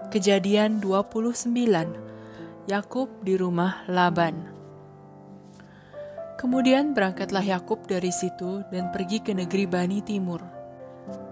Kejadian 29. Yakub di rumah Laban. Kemudian berangkatlah Yakub dari situ dan pergi ke negeri Bani Timur.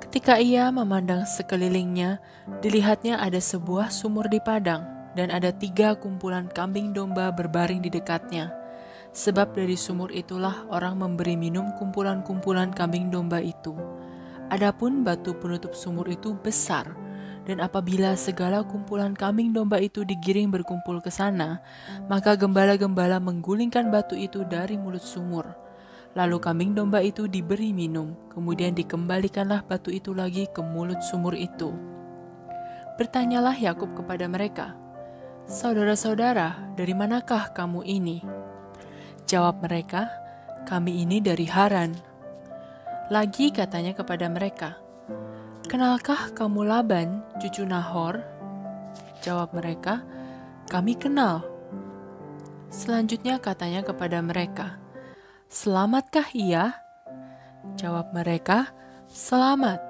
Ketika ia memandang sekelilingnya, dilihatnya ada sebuah sumur di padang, dan ada 3 kumpulan kambing domba berbaring di dekatnya. Sebab dari sumur itulah orang memberi minum kumpulan-kumpulan kambing domba itu. Adapun batu penutup sumur itu besar, dan apabila segala kumpulan kambing domba itu digiring berkumpul ke sana, maka gembala-gembala menggulingkan batu itu dari mulut sumur. Lalu kambing domba itu diberi minum, kemudian dikembalikanlah batu itu lagi ke mulut sumur itu. Bertanyalah Yakub kepada mereka, "Saudara-saudara, dari manakah kamu ini?" Jawab mereka, "Kami ini dari Haran." Lagi katanya kepada mereka, "Kenalkah kamu Laban, cucu Nahor?" Jawab mereka, "Kami kenal." Selanjutnya katanya kepada mereka, "Selamatkah ia?" Jawab mereka, "Selamat.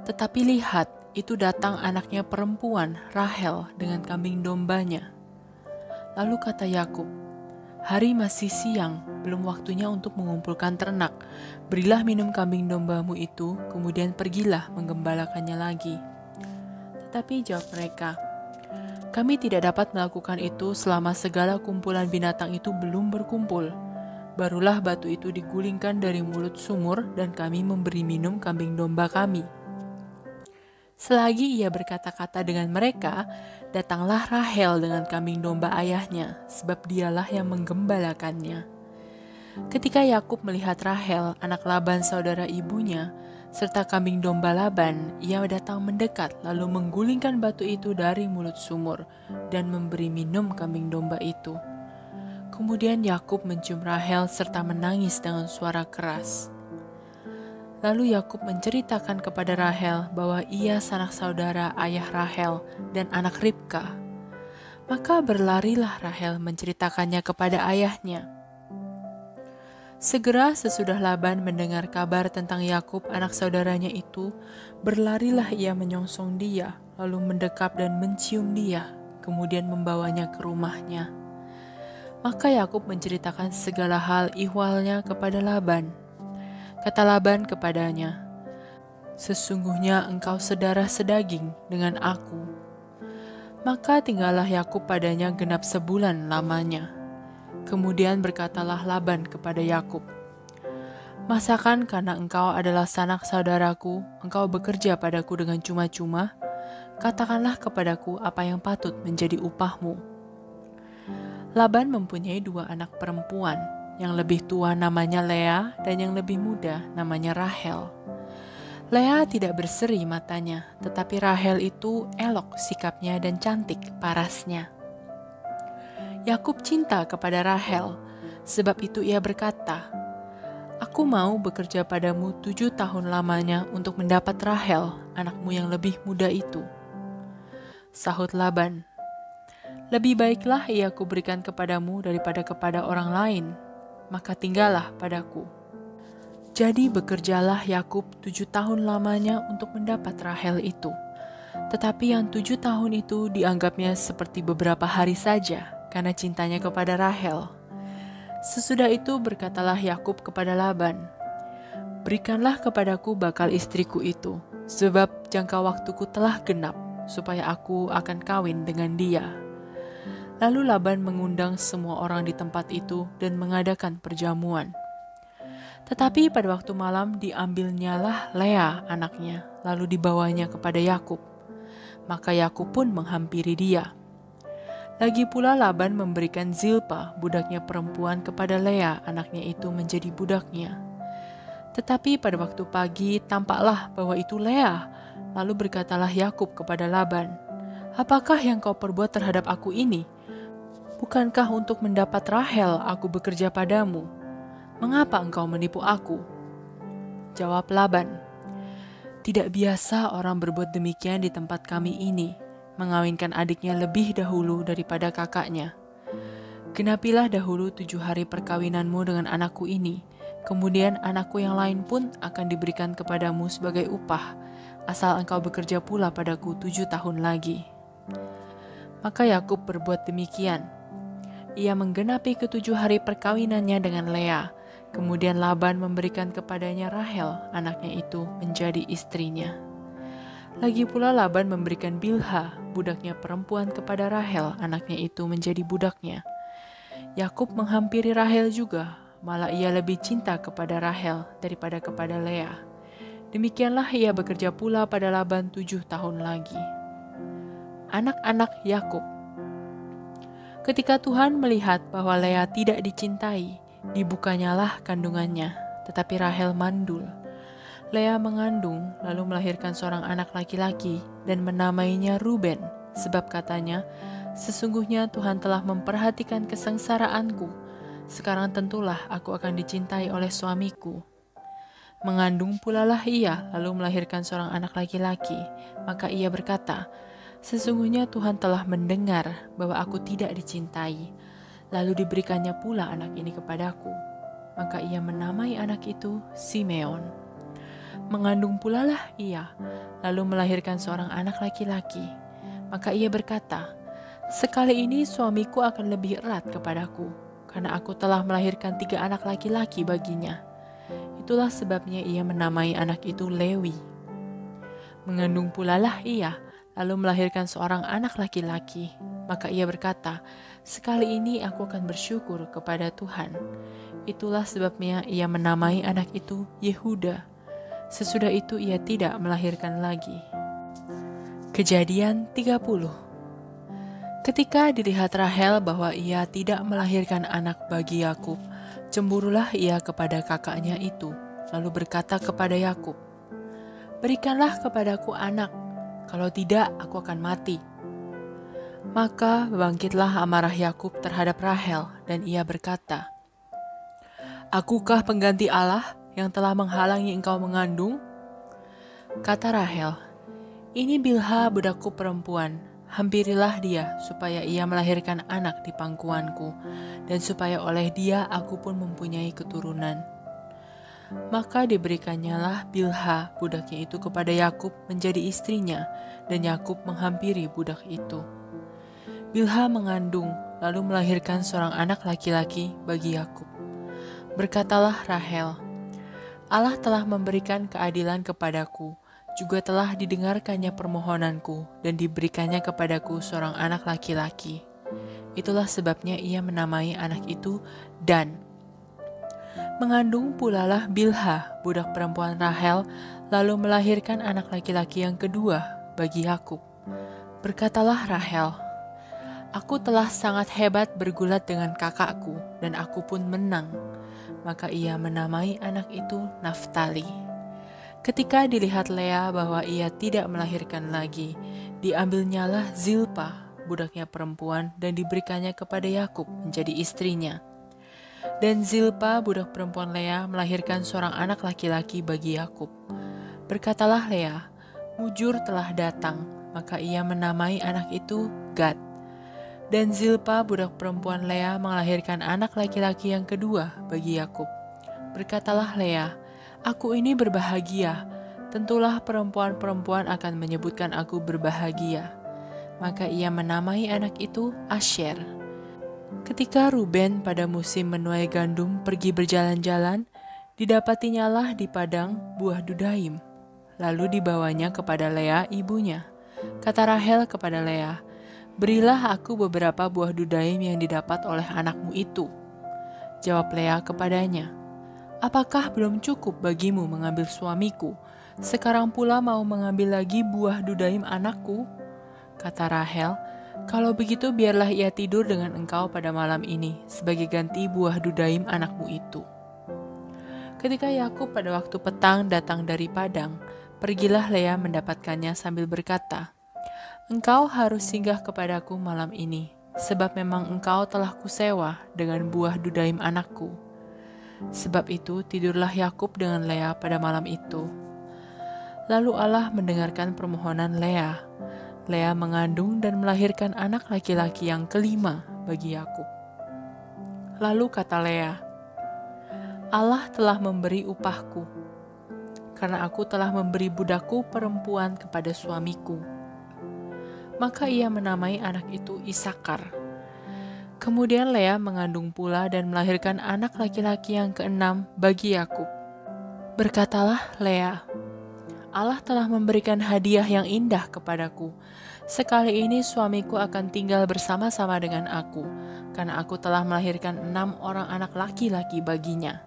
Tetapi lihat, itu datang anaknya perempuan, Rahel, dengan kambing dombanya." Lalu kata Yakub, "Hari masih siang, belum waktunya untuk mengumpulkan ternak. Berilah minum kambing dombamu itu, kemudian pergilah menggembalakannya lagi." Tetapi jawab mereka, "Kami tidak dapat melakukan itu selama segala kumpulan binatang itu belum berkumpul. Barulah batu itu digulingkan dari mulut sumur dan kami memberi minum kambing domba kami." Selagi ia berkata-kata dengan mereka, datanglah Rahel dengan kambing domba ayahnya, sebab dialah yang menggembalakannya. Ketika Yakub melihat Rahel, anak Laban saudara ibunya, serta kambing domba Laban, ia datang mendekat lalu menggulingkan batu itu dari mulut sumur dan memberi minum kambing domba itu. Kemudian Yakub mencium Rahel serta menangis dengan suara keras. Lalu Yakub menceritakan kepada Rahel bahwa ia sanak saudara ayah Rahel dan anak Ribka. Maka berlarilah Rahel menceritakannya kepada ayahnya. Segera sesudah Laban mendengar kabar tentang Yakub anak saudaranya itu, berlarilah ia menyongsong dia, lalu mendekap dan mencium dia, kemudian membawanya ke rumahnya. Maka Yakub menceritakan segala hal ihwalnya kepada Laban. Kata Laban kepadanya, "Sesungguhnya engkau sedarah sedaging dengan aku." Maka tinggallah Yakub padanya genap sebulan lamanya. Kemudian berkatalah Laban kepada Yakub, "Masakan karena engkau adalah sanak saudaraku, engkau bekerja padaku dengan cuma-cuma? Katakanlah kepadaku apa yang patut menjadi upahmu." Laban mempunyai 2 anak perempuan, yang lebih tua namanya Lea dan yang lebih muda namanya Rahel. Lea tidak berseri matanya, tetapi Rahel itu elok sikapnya dan cantik parasnya. Yakub cinta kepada Rahel, sebab itu ia berkata, "Aku mau bekerja padamu 7 tahun lamanya untuk mendapat Rahel, anakmu yang lebih muda itu." Sahut Laban, "Lebih baiklah ia kuberikan kepadamu daripada kepada orang lain, maka tinggallah padaku." Jadi bekerjalah Yakub 7 tahun lamanya untuk mendapat Rahel itu. Tetapi yang 7 tahun itu dianggapnya seperti beberapa hari saja, karena cintanya kepada Rahel. Sesudah itu berkatalah Yakub kepada Laban, "Berikanlah kepadaku bakal istriku itu, sebab jangka waktuku telah genap, supaya aku akan kawin dengan dia." Lalu Laban mengundang semua orang di tempat itu dan mengadakan perjamuan. Tetapi pada waktu malam diambilnyalah Lea anaknya, lalu dibawanya kepada Yakub. Maka Yakub pun menghampiri dia. Lagi pula Laban memberikan Zilpa, budaknya perempuan, kepada Lea anaknya itu menjadi budaknya. Tetapi pada waktu pagi tampaklah bahwa itu Lea. Lalu berkatalah Yakub kepada Laban, "Apakah yang kau perbuat terhadap aku ini? Bukankah untuk mendapat Rahel aku bekerja padamu? Mengapa engkau menipu aku?" Jawab Laban, "Tidak biasa orang berbuat demikian di tempat kami ini, mengawinkan adiknya lebih dahulu daripada kakaknya. Genapilah dahulu 7 hari perkawinanmu dengan anakku ini, kemudian anakku yang lain pun akan diberikan kepadamu sebagai upah, asal engkau bekerja pula padaku 7 tahun lagi." Maka Yakub berbuat demikian. Ia menggenapi ke-7 hari perkawinannya dengan Lea. Kemudian Laban memberikan kepadanya Rahel, anaknya itu, menjadi istrinya. Lagi pula Laban memberikan Bilha, budaknya perempuan, kepada Rahel, anaknya itu, menjadi budaknya. Yakub menghampiri Rahel juga, malah ia lebih cinta kepada Rahel daripada kepada Lea. Demikianlah ia bekerja pula pada Laban 7 tahun lagi. Anak-anak Yakub. Ketika Tuhan melihat bahwa Lea tidak dicintai, dibukanyalah kandungannya, tetapi Rahel mandul. Lea mengandung, lalu melahirkan seorang anak laki-laki dan menamainya Ruben, sebab katanya, "Sesungguhnya Tuhan telah memperhatikan kesengsaraanku. Sekarang tentulah aku akan dicintai oleh suamiku." Mengandung pulalah ia, lalu melahirkan seorang anak laki-laki. Maka ia berkata, "Sesungguhnya Tuhan telah mendengar bahwa aku tidak dicintai." Lalu diberikannya pula anak ini kepadaku. Maka ia menamai anak itu Simeon. Mengandung pulalah ia, lalu melahirkan seorang anak laki-laki. Maka ia berkata, "Sekali ini suamiku akan lebih erat kepadaku, karena aku telah melahirkan 3 anak laki-laki baginya." Itulah sebabnya ia menamai anak itu Lewi. Mengandung pulalah ia, lalu melahirkan seorang anak laki-laki. Maka ia berkata, "Sekali ini aku akan bersyukur kepada Tuhan." Itulah sebabnya ia menamai anak itu Yehuda. Sesudah itu ia tidak melahirkan lagi. Kejadian 30. Ketika dilihat Rahel bahwa ia tidak melahirkan anak bagi Yakub, cemburulah ia kepada kakaknya itu, lalu berkata kepada Yakub, "Berikanlah kepadaku anak, kalau tidak aku akan mati." Maka bangkitlah amarah Yakub terhadap Rahel, dan ia berkata, "Akukah pengganti Allah yang telah menghalangi engkau mengandung?" Kata Rahel, "Ini Bilha budakku perempuan, hampirilah dia supaya ia melahirkan anak di pangkuanku, dan supaya oleh dia aku pun mempunyai keturunan." Maka diberikannya Bilha budaknya itu kepada Yakub menjadi istrinya, dan Yakub menghampiri budak itu. Bilha mengandung, lalu melahirkan seorang anak laki-laki bagi Yakub. Berkatalah Rahel, "Allah telah memberikan keadilan kepadaku, juga telah didengarkannya permohonanku, dan diberikannya kepadaku seorang anak laki-laki." Itulah sebabnya ia menamai anak itu Dan. Mengandung pulalah Bilha, budak perempuan Rahel, lalu melahirkan anak laki-laki yang kedua bagi Yakub. Berkatalah Rahel, "Aku telah sangat hebat bergulat dengan kakakku, dan aku pun menang." Maka ia menamai anak itu Naftali. Ketika dilihat Lea bahwa ia tidak melahirkan lagi, diambilnyalah Zilpa, budaknya perempuan, dan diberikannya kepada Yakub menjadi istrinya. Dan Zilpa, budak perempuan Lea, melahirkan seorang anak laki-laki bagi Yakub. Berkatalah Lea, "Mujur telah datang." Maka ia menamai anak itu Gad. Dan Zilpa, budak perempuan Lea, melahirkan anak laki-laki yang kedua bagi Yakub. Berkatalah Lea, "Aku ini berbahagia, tentulah perempuan-perempuan akan menyebutkan aku berbahagia." Maka ia menamai anak itu Asher. Ketika Ruben pada musim menuai gandum pergi berjalan-jalan, didapatinyalah di padang buah dudaim. Lalu dibawanya kepada Lea ibunya. Kata Rahel kepada Lea, "Berilah aku beberapa buah dudaim yang didapat oleh anakmu itu." Jawab Lea kepadanya, "Apakah belum cukup bagimu mengambil suamiku? Sekarang pula mau mengambil lagi buah dudaim anakku?" Kata Rahel, "Kalau begitu biarlah ia tidur dengan engkau pada malam ini sebagai ganti buah dudaim anakmu itu." Ketika Yakub pada waktu petang datang dari padang, pergilah Lea mendapatkannya sambil berkata, "Engkau harus singgah kepadaku malam ini, sebab memang engkau telah kusewa dengan buah dudaim anakku." Sebab itu tidurlah Yakub dengan Lea pada malam itu. Lalu Allah mendengarkan permohonan Lea. Lea mengandung dan melahirkan anak laki-laki yang kelima bagi Yakub. Lalu kata Lea, "Allah telah memberi upahku. karena aku telah memberi budakku perempuan kepada suamiku." Maka ia menamai anak itu Isakar. Kemudian Lea mengandung pula dan melahirkan anak laki-laki yang keenam bagi Yakub. Berkatalah Lea, "Allah telah memberikan hadiah yang indah kepadaku. Sekali ini suamiku akan tinggal bersama-sama dengan aku, karena aku telah melahirkan 6 orang anak laki-laki baginya."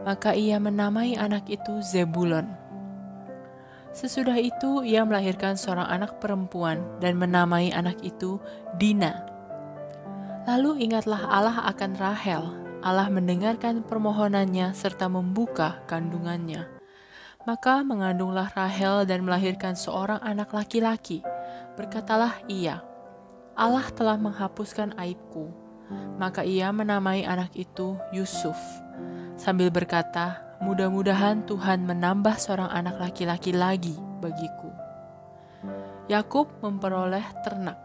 Maka ia menamai anak itu Zebulon. Sesudah itu ia melahirkan seorang anak perempuan dan menamai anak itu Dina. Lalu ingatlah Allah akan Rahel. Allah mendengarkan permohonannya serta membuka kandungannya. Maka mengandunglah Rahel dan melahirkan seorang anak laki-laki. Berkatalah ia, "Allah telah menghapuskan aibku." Maka ia menamai anak itu Yusuf, sambil berkata, "Mudah-mudahan Tuhan menambah seorang anak laki-laki lagi bagiku." Yakub memperoleh ternak.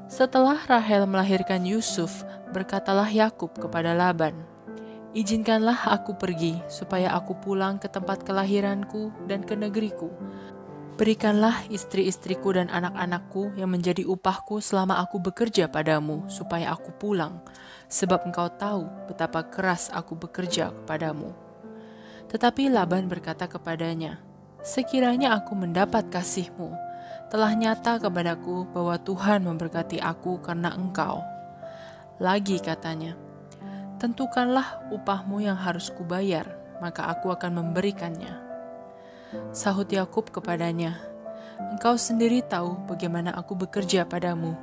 Setelah Rahel melahirkan Yusuf, berkatalah Yakub kepada Laban, "Izinkanlah aku pergi, supaya aku pulang ke tempat kelahiranku dan ke negeriku. Berikanlah istri-istriku dan anak-anakku yang menjadi upahku selama aku bekerja padamu, supaya aku pulang, sebab engkau tahu betapa keras aku bekerja kepadamu." Tetapi Laban berkata kepadanya, "Sekiranya aku mendapat kasihmu, telah nyata kepadaku bahwa Tuhan memberkati aku karena engkau." Lagi katanya, "Tentukanlah upahmu yang harus kubayar, maka aku akan memberikannya." Sahut Yakub kepadanya, "Engkau sendiri tahu bagaimana aku bekerja padamu,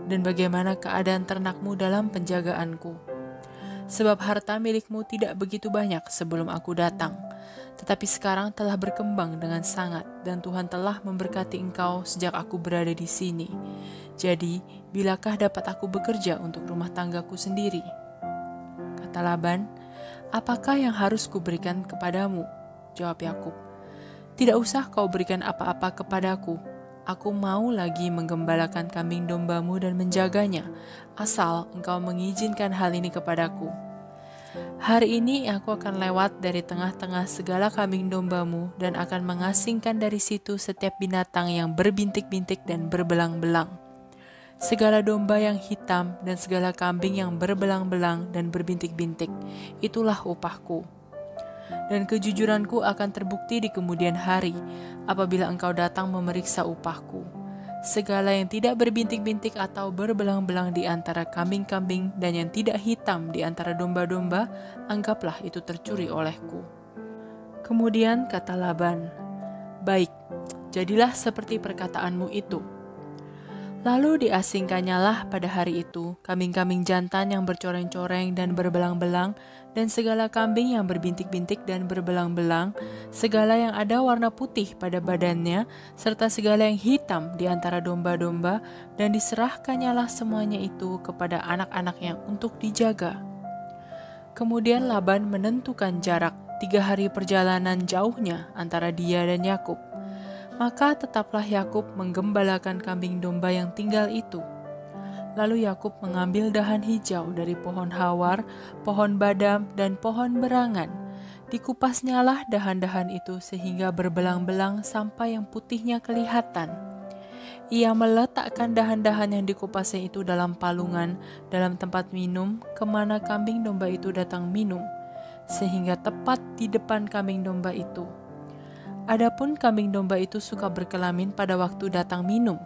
dan bagaimana keadaan ternakmu dalam penjagaanku. Sebab harta milikmu tidak begitu banyak sebelum aku datang, tetapi sekarang telah berkembang dengan sangat, dan Tuhan telah memberkati engkau sejak aku berada di sini. Jadi, bilakah dapat aku bekerja untuk rumah tanggaku sendiri?" Kata Laban, "Apakah yang harus kuberikan kepadamu?" Jawab Yakub, "Tidak usah kau berikan apa-apa kepadaku. Aku mau lagi menggembalakan kambing dombamu dan menjaganya, asal engkau mengizinkan hal ini kepadaku. Hari ini aku akan lewat dari tengah-tengah segala kambing dombamu dan akan mengasingkan dari situ setiap binatang yang berbintik-bintik dan berbelang-belang. Segala domba yang hitam dan segala kambing yang berbelang-belang dan berbintik-bintik, itulah upahku. Dan kejujuranku akan terbukti di kemudian hari, apabila engkau datang memeriksa upahku. Segala yang tidak berbintik-bintik atau berbelang-belang di antara kambing-kambing dan yang tidak hitam di antara domba-domba, anggaplah itu tercuri olehku." Kemudian kata Laban, "Baik, jadilah seperti perkataanmu itu." Lalu diasingkannyalah pada hari itu kambing-kambing jantan yang bercoreng-coreng dan berbelang-belang, dan segala kambing yang berbintik-bintik dan berbelang-belang, segala yang ada warna putih pada badannya, serta segala yang hitam di antara domba-domba, dan diserahkannyalah semuanya itu kepada anak-anaknya untuk dijaga. Kemudian Laban menentukan jarak 3 hari perjalanan jauhnya antara dia dan Yakub. Maka tetaplah Yakub menggembalakan kambing domba yang tinggal itu. Lalu Yakub mengambil dahan hijau dari pohon hawar, pohon badam, dan pohon berangan. Dikupasnyalah dahan-dahan itu sehingga berbelang-belang sampai yang putihnya kelihatan. Ia meletakkan dahan-dahan yang dikupasnya itu dalam palungan, dalam tempat minum, kemana kambing domba itu datang minum, sehingga tepat di depan kambing domba itu. Adapun kambing domba itu suka berkelamin pada waktu datang minum.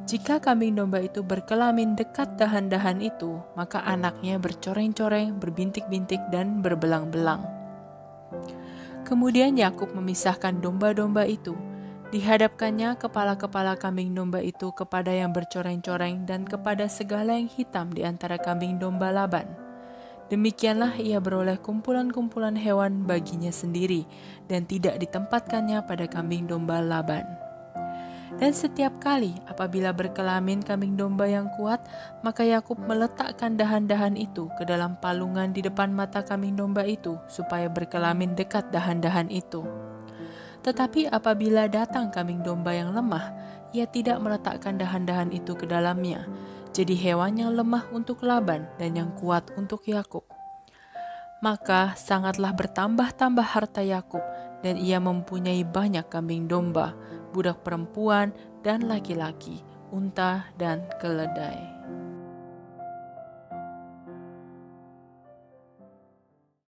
Jika kambing domba itu berkelamin dekat dahan-dahan itu, maka anaknya bercoreng-coreng, berbintik-bintik, dan berbelang-belang. Kemudian Yakub memisahkan domba-domba itu. Dihadapkannya kepala-kepala kambing domba itu kepada yang bercoreng-coreng dan kepada segala yang hitam di antara kambing domba Laban. Demikianlah ia beroleh kumpulan-kumpulan hewan baginya sendiri, dan tidak ditempatkannya pada kambing domba Laban. Dan setiap kali apabila berkelamin kambing domba yang kuat, maka Yakub meletakkan dahan-dahan itu ke dalam palungan di depan mata kambing domba itu, supaya berkelamin dekat dahan-dahan itu. Tetapi apabila datang kambing domba yang lemah, ia tidak meletakkan dahan-dahan itu ke dalamnya. Jadi hewan yang lemah untuk Laban dan yang kuat untuk Yakub. Maka sangatlah bertambah-tambah harta Yakub, dan ia mempunyai banyak kambing domba, budak perempuan dan laki-laki, unta dan keledai.